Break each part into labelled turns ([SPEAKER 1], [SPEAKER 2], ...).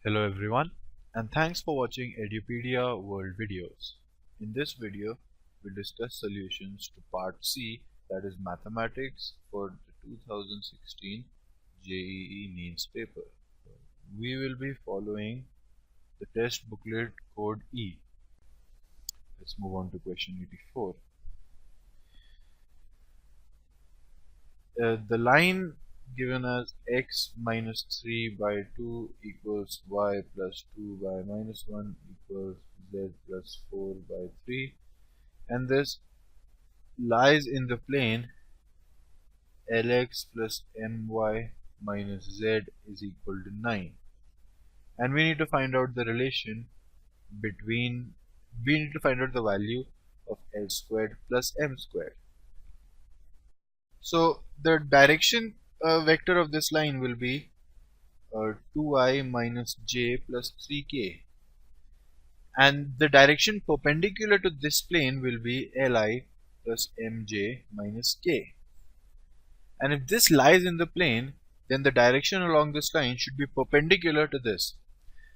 [SPEAKER 1] Hello everyone, and thanks for watching Edupedia World Videos. In this video, we discuss solutions to Part C, that is Mathematics, for the 2016 JEE Mains paper. We will be following the test booklet code E. Let's move on to question 84. The line given as x minus 3 by 2 equals y plus 2 by minus 1 equals z plus 4 by 3, and this lies in the plane lx plus my minus z is equal to 9, and we need to find out the relation between the value of L squared plus m squared. So the direction vector of this line will be 2i minus j plus 3k, and the direction perpendicular to this plane will be li plus mj minus k. And if this lies in the plane, then the direction along this line should be perpendicular to this.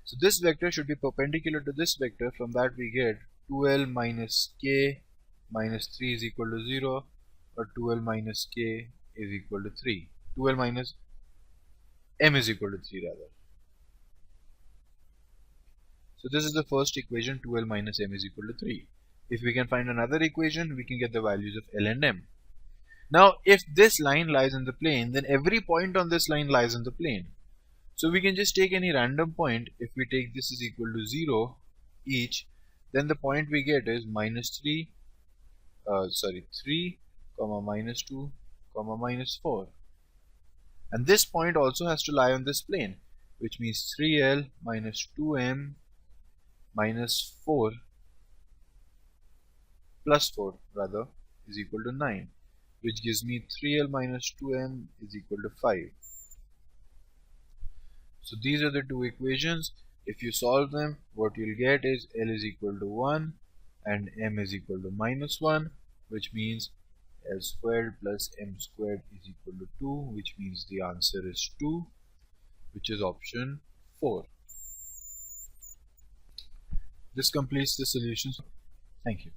[SPEAKER 1] So this vector should be perpendicular to this vector. From that we get 2l minus k minus 3 is equal to 0, or 2l minus k is equal to 3. 2l minus m is equal to 3 rather. So this is the first equation, 2l minus m is equal to 3. If we can find another equation, we can get the values of l and m. Now if this line lies in the plane, then every point on this line lies in the plane. So we can just take any random point. If we take this is equal to 0 each, then the point we get is minus 3 comma minus 2 comma minus 4, and this point also has to lie on this plane, which means 3l minus 2m minus 4 plus 4 rather is equal to 9, which gives me 3l minus 2m is equal to 5. So these are the two equations. If you solve them, what you'll get is L is equal to 1 and m is equal to minus 1, which means L squared plus m squared is equal to 2, which means the answer is 2, which is option 4. This completes the solutions. Thank you.